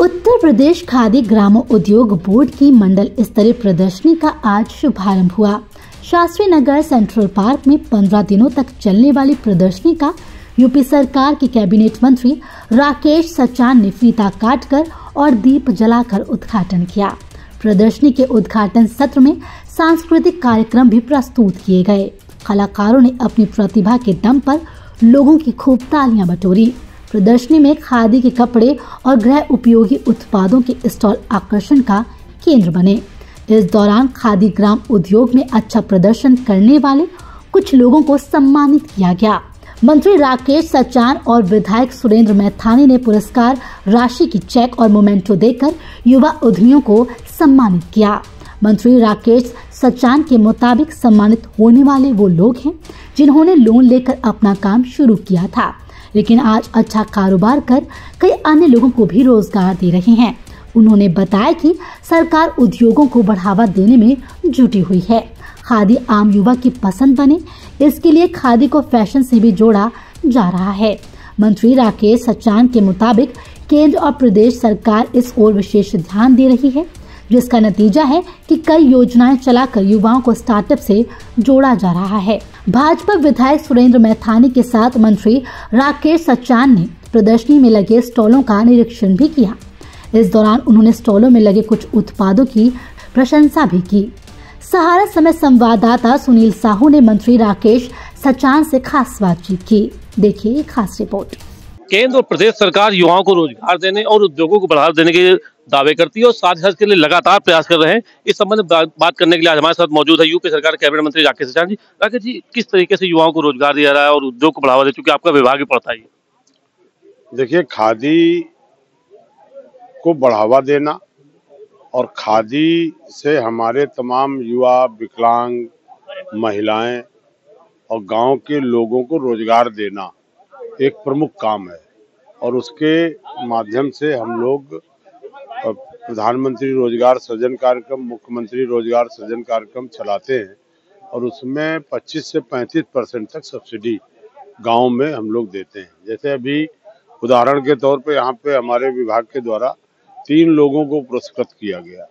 उत्तर प्रदेश खादी ग्रामो उद्योग बोर्ड की मंडल स्तरीय प्रदर्शनी का आज शुभारंभ हुआ। शास्त्री नगर सेंट्रल पार्क में 15 दिनों तक चलने वाली प्रदर्शनी का यूपी सरकार के कैबिनेट मंत्री राकेश सचान ने फीता काटकर और दीप जलाकर उद्घाटन किया। प्रदर्शनी के उद्घाटन सत्र में सांस्कृतिक कार्यक्रम भी प्रस्तुत किए गए। कलाकारों ने अपनी प्रतिभा के दम पर लोगों की खूब तालियां बटोरी। प्रदर्शनी में खादी के कपड़े और गृह उपयोगी उत्पादों के स्टॉल आकर्षण का केंद्र बने। इस दौरान खादी ग्राम उद्योग में अच्छा प्रदर्शन करने वाले कुछ लोगों को सम्मानित किया गया। मंत्री राकेश सचान और विधायक सुरेंद्र मैथानी ने पुरस्कार राशि की चेक और मोमेंटो देकर युवा उद्यमियों को सम्मानित किया। मंत्री राकेश सचान के मुताबिक सम्मानित होने वाले वो लोग हैं जिन्होंने लोन लेकर अपना काम शुरू किया था, लेकिन आज अच्छा कारोबार कर कई अन्य लोगों को भी रोजगार दे रहे हैं। उन्होंने बताया कि सरकार उद्योगों को बढ़ावा देने में जुटी हुई है। खादी आम युवा की पसंद बने, इसके लिए खादी को फैशन से भी जोड़ा जा रहा है। मंत्री राकेश सचान के मुताबिक केंद्र और प्रदेश सरकार इस ओर विशेष ध्यान दे रही है, जिसका नतीजा है कि कई योजनाएं चलाकर युवाओं को स्टार्टअप से जोड़ा जा रहा है। भाजपा विधायक सुरेंद्र मैथानी के साथ मंत्री राकेश सचान ने प्रदर्शनी में लगे स्टॉलों का निरीक्षण भी किया। इस दौरान उन्होंने स्टॉलों में लगे कुछ उत्पादों की प्रशंसा भी की। सहारा समय संवाददाता सुनील साहू ने मंत्री राकेश सचान से खास बातचीत की। देखिए खास रिपोर्ट। केंद्र और प्रदेश सरकार युवाओं को रोजगार देने और उद्योगों को बढ़ावा देने के दावे करती है और साथ ही साथ इसके लिए लगातार प्रयास कर रहे हैं। इस संबंध में बात करने के लिए आज हमारे साथ मौजूद है यूपी सरकार कैबिनेट मंत्री राकेश सचान जी। राकेश जी, किस तरीके से युवाओं को रोजगार दिया जा रहा है और उद्योग को बढ़ावा दे, चूंकि आपका विभाग भी पड़ता है? देखिए, खादी को बढ़ावा देना और खादी से हमारे तमाम युवा, विकलांग, महिलाएं और गांव के लोगों को रोजगार देना एक प्रमुख काम है और उसके माध्यम से हम लोग प्रधानमंत्री रोजगार सृजन कार्यक्रम, मुख्यमंत्री रोजगार सृजन कार्यक्रम चलाते हैं और उसमें 25 से 35% तक सब्सिडी गांव में हम लोग देते हैं। जैसे अभी उदाहरण के तौर पे यहाँ पे हमारे विभाग के द्वारा 3 लोगों को पुरस्कृत किया गया।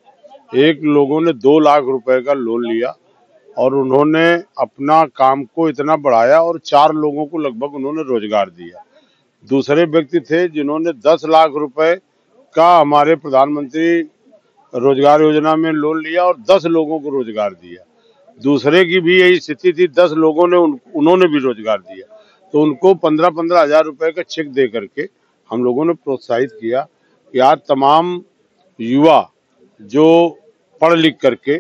एक लोगों ने 2 लाख रुपए का लोन लिया और उन्होंने अपना काम को इतना बढ़ाया और 4 लोगों को लगभग उन्होंने रोजगार दिया। दूसरे व्यक्ति थे जिन्होंने 10 लाख रुपए का हमारे प्रधानमंत्री रोजगार योजना में लोन लिया और 10 लोगों को रोजगार दिया। दूसरे की भी यही स्थिति थी, 10 लोगों ने उन्होंने भी रोजगार दिया। तो उनको 15-15 हजार रुपए का चेक दे करके हम लोगों ने प्रोत्साहित किया कि आज तमाम युवा जो पढ़ लिख करके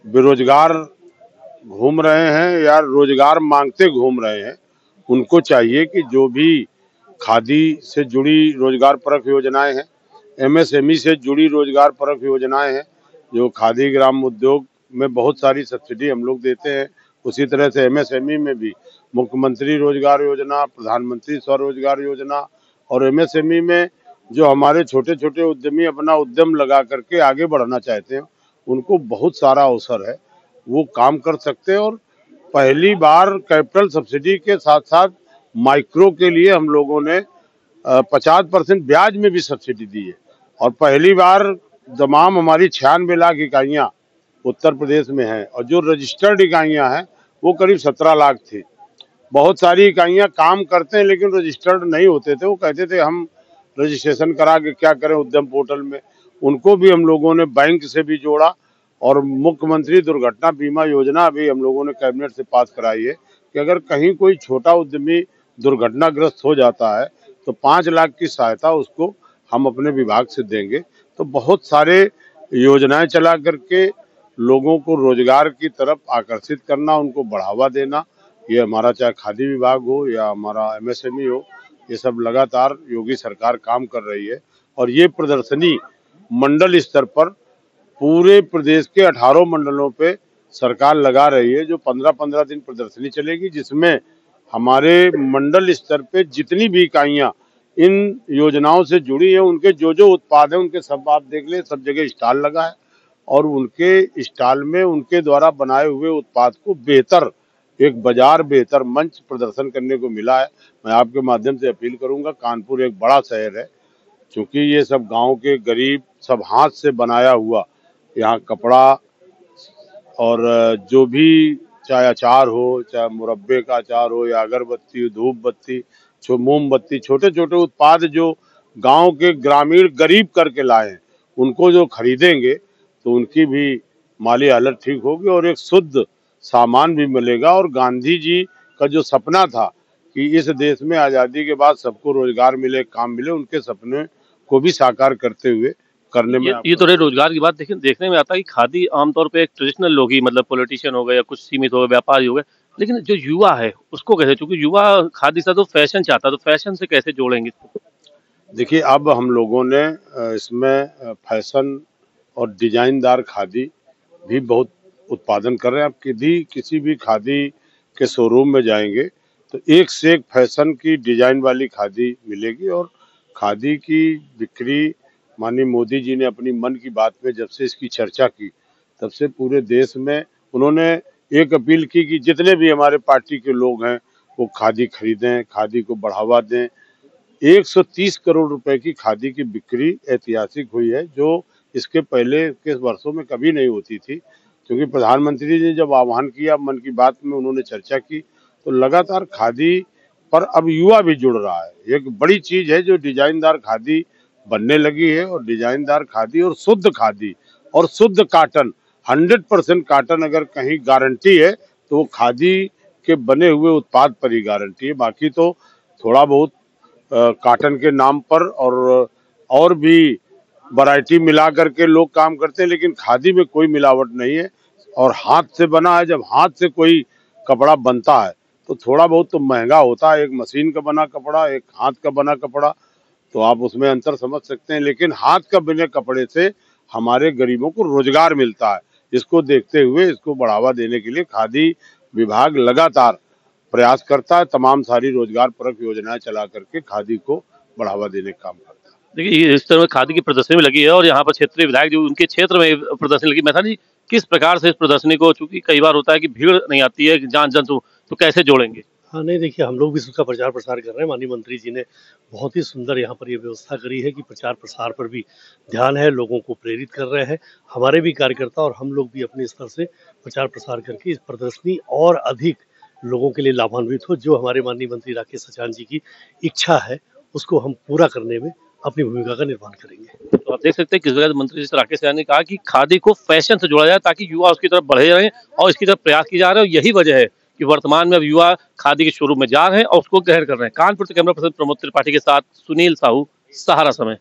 बेरोजगार घूम रहे हैं या रोजगार मांगते घूम रहे हैं, उनको चाहिए कि जो भी खादी से जुड़ी रोजगार परक योजनाएं हैं, एमएसएमई से जुड़ी रोजगार परक योजनाएं हैं, जो खादी ग्राम उद्योग में बहुत सारी सब्सिडी हम लोग देते हैं, उसी तरह से एमएसएमई में भी मुख्यमंत्री रोजगार योजना, प्रधानमंत्री स्वरोजगार योजना और एमएसएमई में जो हमारे छोटे छोटे उद्यमी अपना उद्यम लगा करके आगे बढ़ना चाहते हैं, उनको बहुत सारा अवसर है, वो काम कर सकते हैं। और पहली बार कैपिटल सब्सिडी के साथ साथ माइक्रो के लिए हम लोगों ने 50% ब्याज में भी सब्सिडी दी है और पहली बार तमाम हमारी 96 लाख इकाइयाँ उत्तर प्रदेश में हैं और जो रजिस्टर्ड इकाइयाँ हैं वो करीब 17 लाख थी। बहुत सारी इकाइयाँ काम करते हैं लेकिन रजिस्टर्ड नहीं होते थे, वो कहते थे हम रजिस्ट्रेशन करा के क्या करें उद्यम पोर्टल में। उनको भी हम लोगों ने बैंक से भी जोड़ा और मुख्यमंत्री दुर्घटना बीमा योजना भी हम लोगों ने कैबिनेट से पास कराई है कि अगर कहीं कोई छोटा उद्यमी दुर्घटनाग्रस्त हो जाता है तो 5 लाख की सहायता उसको हम अपने विभाग से देंगे। तो बहुत सारे योजनाएं चला करके लोगों को रोजगार की तरफ आकर्षित करना, उनको बढ़ावा देना, ये हमारा चाहे खादी विभाग हो या हमारा एमएसएमई हो, ये सब लगातार योगी सरकार काम कर रही है। और ये प्रदर्शनी मंडल स्तर पर पूरे प्रदेश के 18 मंडलों पे सरकार लगा रही है, जो 15-15 दिन प्रदर्शनी चलेगी, जिसमें हमारे मंडल स्तर पे जितनी भी इकाइयाँ इन योजनाओं से जुड़ी है, उनके जो जो उत्पाद है उनके सब आप देख ले, सब जगह स्टॉल लगा है और उनके स्टॉल में उनके द्वारा बनाए हुए उत्पाद को बेहतर एक बाजार, बेहतर मंच प्रदर्शन करने को मिला है। मैं आपके माध्यम से अपील करूंगा, कानपुर एक बड़ा शहर है, क्योंकि ये सब गांव के गरीब सब हाथ से बनाया हुआ यहाँ कपड़ा और जो भी चाहे अचार हो, चाहे मुरब्बे का अचार हो या अगरबत्ती, धूप बत्ती, मोमबत्ती, छोटे छोटे उत्पाद जो गांव के ग्रामीण गरीब करके लाए हैं, उनको जो खरीदेंगे तो उनकी भी माली हालत ठीक होगी और एक शुद्ध सामान भी मिलेगा। और गांधी जी का जो सपना था कि इस देश में आजादी के बाद सबको रोजगार मिले, काम मिले, उनके सपने को भी साकार करते हुए करने में ये तो रहे रोजगार की बात। देखिए, देखने में आता है कि खादी आमतौर पे एक ट्रेडिशनल लोग ही, मतलब पॉलिटिशियन हो गए या कुछ सीमित हो गए, व्यापारी हो गए, लेकिन जो युवा है उसको कैसे, क्योंकि युवा खादी से तो फैशन चाहता है, तो फैशन से कैसे जोड़ेंगे इसको? देखिए, अब हम लोगों ने इसमें फैशन और डिजाइनदार खादी भी बहुत उत्पादन कर रहे हैं। आप किसी भी खादी के शोरूम में जाएंगे तो एक से एक फैशन की डिजाइन वाली खादी मिलेगी। और खादी की बिक्री माननीय मोदी जी ने अपनी मन की बात में जब से इसकी चर्चा की, तब से पूरे देश में उन्होंने एक अपील की कि जितने भी हमारे पार्टी के लोग हैं वो खादी खरीदें, खादी को बढ़ावा दें। 130 करोड़ रुपए की खादी की बिक्री ऐतिहासिक हुई है, जो इसके पहले के वर्षों में कभी नहीं होती थी। क्योंकि प्रधानमंत्री जी ने जब आह्वान किया, मन की बात में उन्होंने चर्चा की, तो लगातार खादी पर अब युवा भी जुड़ रहा है। एक बड़ी चीज है जो डिजाइनदार खादी बनने लगी है। और डिजाइनदार खादी और शुद्ध काटन, 100% काटन अगर कहीं गारंटी है तो वो खादी के बने हुए उत्पाद पर ही गारंटी है। बाकी तो थोड़ा बहुत काटन के नाम पर और भी वैरायटी मिला करके लोग काम करते हैं, लेकिन खादी में कोई मिलावट नहीं है। और हाथ से बना है, जब हाथ से कोई कपड़ा बनता है तो थोड़ा बहुत तो महंगा होता है। एक मशीन का बना कपड़ा, एक हाथ का बना कपड़ा, तो आप उसमें अंतर समझ सकते हैं। लेकिन हाथ का बने कपड़े से हमारे गरीबों को रोजगार मिलता है। इसको देखते हुए इसको बढ़ावा देने के लिए खादी विभाग लगातार प्रयास करता है। तमाम सारी रोजगार परक योजनाएं चला करके खादी को बढ़ावा देने का काम करता है। देखिए, इस तरह खादी की प्रदर्शनी भी लगी है और यहाँ पर क्षेत्रीय विधायक जो उनके क्षेत्र में प्रदर्शनी लगी, मैं था जी किस प्रकार से इस प्रदर्शनी को, चूंकि कई बार होता है कि भीड़ नहीं आती है जान जन, तो कैसे जोड़ेंगे? हाँ, नहीं देखिए, हम लोग भी उसका प्रचार-प्रसार कर रहे हैं। माननीय मंत्री जी ने बहुत ही सुंदर यहाँ पर ये व्यवस्था करी है कि प्रचार-प्रसार पर भी ध्यान है, लोगों को प्रेरित कर रहे हैं। हमारे भी कार्यकर्ता और हम लोग भी अपने स्तर से प्रचार-प्रसार करके इस प्रदर्शनी और अधिक लोगों के लिए लाभान्वित हो। जो हमारे माननीय मंत्री राकेश सचान जी की इच्छा है, उसको हम पूरा करने में अपनी भूमिका का निर्वहन करेंगे। तो आप देख सकते हैं किस वजह से मंत्री जी राकेश सैनी ने कहा कि खादी को फैशन से जोड़ा जाए ताकि युवा उसकी तरफ बढ़े रहें और इसकी तरफ प्रयास किया जा रहा है। और यही वजह है कि वर्तमान में अब युवा खादी के शोरूम में जा रहे हैं और उसको ग्रहण कर रहे हैं। कानपुर से कैमरा पर्सन प्रमोद त्रिपाठी के साथ सुनील साहू, सहारा समय।